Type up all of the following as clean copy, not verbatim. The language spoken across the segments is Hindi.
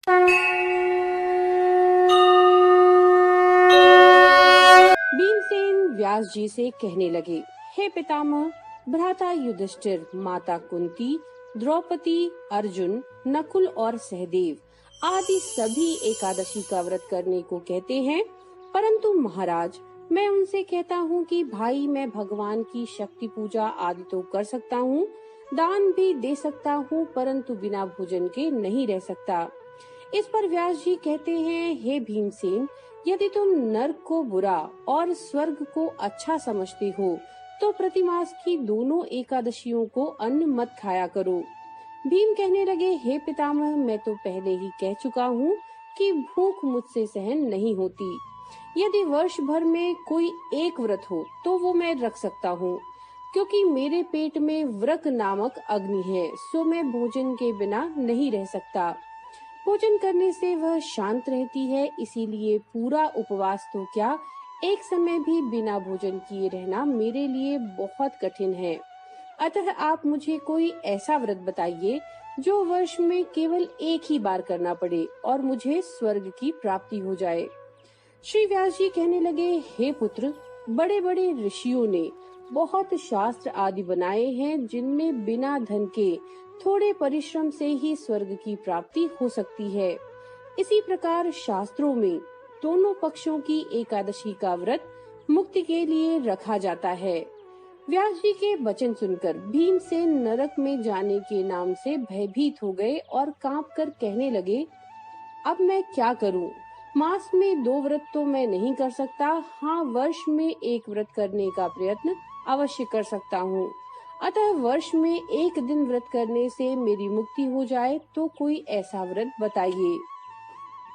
भीमसेन व्यास जी से कहने लगे, हे पितामह, भ्राता युधिष्ठिर, माता कुंती, द्रौपदी, अर्जुन, नकुल और सहदेव आदि सभी एकादशी का व्रत करने को कहते हैं, परंतु महाराज, मैं उनसे कहता हूँ कि भाई, मैं भगवान की शक्ति पूजा आदि तो कर सकता हूँ, दान भी दे सकता हूँ, परंतु बिना भोजन के नहीं रह सकता। इस पर व्यास जी कहते हैं, हे भीमसेन, यदि तुम नर्क को बुरा और स्वर्ग को अच्छा समझते हो, तो प्रतिमास की दोनों एकादशियों को अन्न मत खाया करो। भीम कहने लगे, हे पितामह, मैं तो पहले ही कह चुका हूँ कि भूख मुझसे सहन नहीं होती। यदि वर्ष भर में कोई एक व्रत हो तो वो मैं रख सकता हूँ, क्योंकि मेरे पेट में व्रक नामक अग्नि है, सो मैं भोजन के बिना नहीं रह सकता। भोजन करने से वह शांत रहती है, इसीलिए पूरा उपवास तो क्या, एक समय भी बिना भोजन किए रहना मेरे लिए बहुत कठिन है। अतः आप मुझे कोई ऐसा व्रत बताइए जो वर्ष में केवल एक ही बार करना पड़े और मुझे स्वर्ग की प्राप्ति हो जाए। श्री व्यास जी कहने लगे, हे पुत्र, बड़े बड़े ऋषियों ने बहुत शास्त्र आदि बनाए हैं, जिनमें बिना धन के थोड़े परिश्रम से ही स्वर्ग की प्राप्ति हो सकती है। इसी प्रकार शास्त्रों में दोनों पक्षों की एकादशी का व्रत मुक्ति के लिए रखा जाता है। व्यास जी के वचन सुनकर भीमसेन नरक में जाने के नाम से भयभीत हो गए और कांपकर कहने लगे, अब मैं क्या करूं? मास में 2 व्रत तो मैं नहीं कर सकता, हाँ वर्ष में एक व्रत करने का प्रयत्न अवश्य कर सकता हूँ। अतः वर्ष में एक दिन व्रत करने से मेरी मुक्ति हो जाए तो कोई ऐसा व्रत बताइए।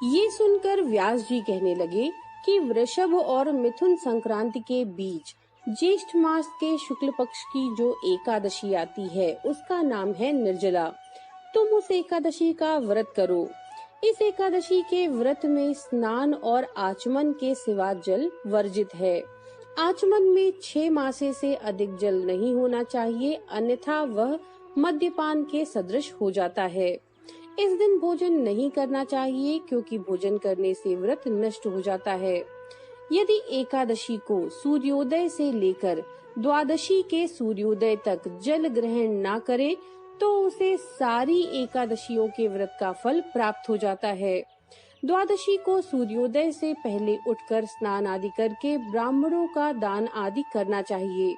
ये सुनकर व्यास जी कहने लगे कि वृषभ और मिथुन संक्रांति के बीच ज्येष्ठ मास के शुक्ल पक्ष की जो एकादशी आती है, उसका नाम है निर्जला। तुम उस एकादशी का व्रत करो। इस एकादशी के व्रत में स्नान और आचमन के सिवा जल वर्जित है। आचमन में 6 मासे से अधिक जल नहीं होना चाहिए, अन्यथा वह मद्यपान के सदृश हो जाता है। इस दिन भोजन नहीं करना चाहिए, क्योंकि भोजन करने से व्रत नष्ट हो जाता है। यदि एकादशी को सूर्योदय से लेकर द्वादशी के सूर्योदय तक जल ग्रहण ना करे, तो उसे सारी एकादशियों के व्रत का फल प्राप्त हो जाता है। द्वादशी को सूर्योदय से पहले उठकर स्नान आदि करके ब्राह्मणों का दान आदि करना चाहिए।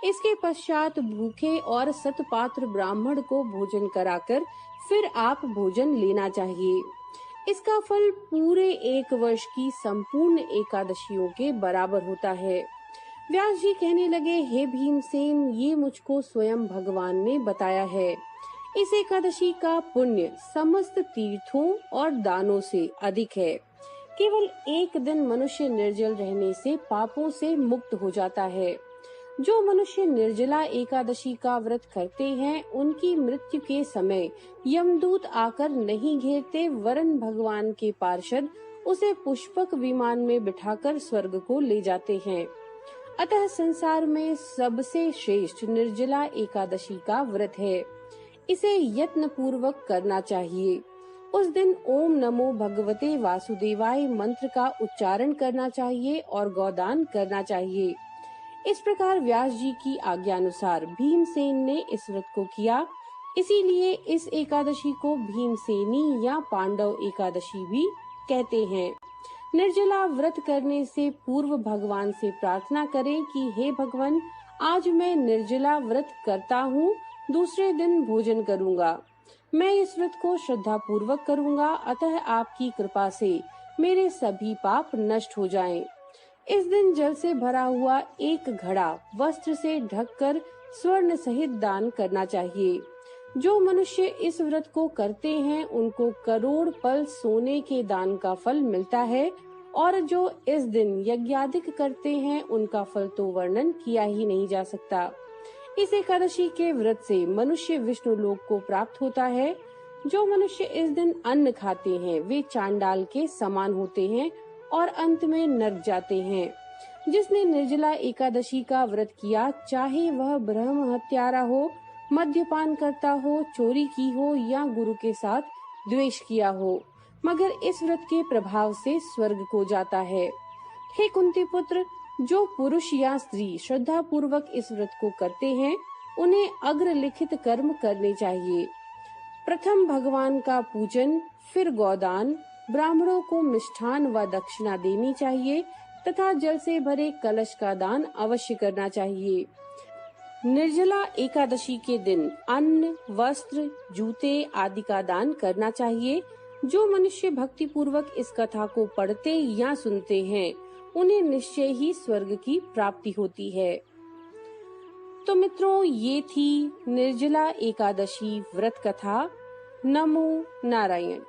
इसके पश्चात भूखे और सतपात्र ब्राह्मण को भोजन कराकर फिर आप भोजन लेना चाहिए। इसका फल पूरे 1 वर्ष की संपूर्ण एकादशियों के बराबर होता है। व्यास जी कहने लगे, हे भीमसेन, ये मुझको स्वयं भगवान ने बताया है। इस एकादशी का पुण्य समस्त तीर्थों और दानों से अधिक है। केवल एक दिन मनुष्य निर्जल रहने से पापों से मुक्त हो जाता है। जो मनुष्य निर्जला एकादशी का व्रत करते हैं, उनकी मृत्यु के समय यमदूत आकर नहीं घेरते, वरन भगवान के पार्षद उसे पुष्पक विमान में बिठाकर स्वर्ग को ले जाते हैं। अतः संसार में सबसे श्रेष्ठ निर्जला एकादशी का व्रत है। इसे यत्न पूर्वक करना चाहिए। उस दिन ओम नमो भगवते वासुदेवाय मंत्र का उच्चारण करना चाहिए और गौदान करना चाहिए। इस प्रकार व्यास जी की आज्ञानुसार भीमसेन ने इस व्रत को किया। इसीलिए इस एकादशी को भीमसेनी या पांडव एकादशी भी कहते हैं। निर्जला व्रत करने से पूर्व भगवान से प्रार्थना करें कि हे भगवान, आज मैं निर्जला व्रत करता हूँ, दूसरे दिन भोजन करूँगा। मैं इस व्रत को श्रद्धा पूर्वक करूँगा, अतः आपकी कृपा से मेरे सभी पाप नष्ट हो जाएं। इस दिन जल से भरा हुआ एक घड़ा वस्त्र से ढककर स्वर्ण सहित दान करना चाहिए। जो मनुष्य इस व्रत को करते हैं, उनको करोड़ पल सोने के दान का फल मिलता है, और जो इस दिन यज्ञादिक करते हैं, उनका फल तो वर्णन किया ही नहीं जा सकता। इस एकादशी के व्रत से मनुष्य विष्णु लोक को प्राप्त होता है। जो मनुष्य इस दिन अन्न खाते हैं, वे चांडाल के समान होते हैं और अंत में नरक जाते हैं। जिसने निर्जला एकादशी का व्रत किया, चाहे वह ब्रह्म हत्यारा हो, मद्यपान करता हो, चोरी की हो या गुरु के साथ द्वेष किया हो, मगर इस व्रत के प्रभाव से स्वर्ग को जाता है। हे कुंती पुत्र, जो पुरुष या स्त्री श्रद्धा पूर्वक इस व्रत को करते हैं, उन्हें अग्रलिखित कर्म करने चाहिए। प्रथम भगवान का पूजन, फिर गोदान, ब्राह्मणों को मिष्ठान व दक्षिणा देनी चाहिए तथा जल से भरे कलश का दान अवश्य करना चाहिए। निर्जला एकादशी के दिन अन्न, वस्त्र, जूते आदि का दान करना चाहिए। जो मनुष्य भक्ति पूर्वक इस कथा को पढ़ते या सुनते हैं, उन्हें निश्चय ही स्वर्ग की प्राप्ति होती है। तो मित्रों, ये थी निर्जला एकादशी व्रत कथा। नमो नारायण।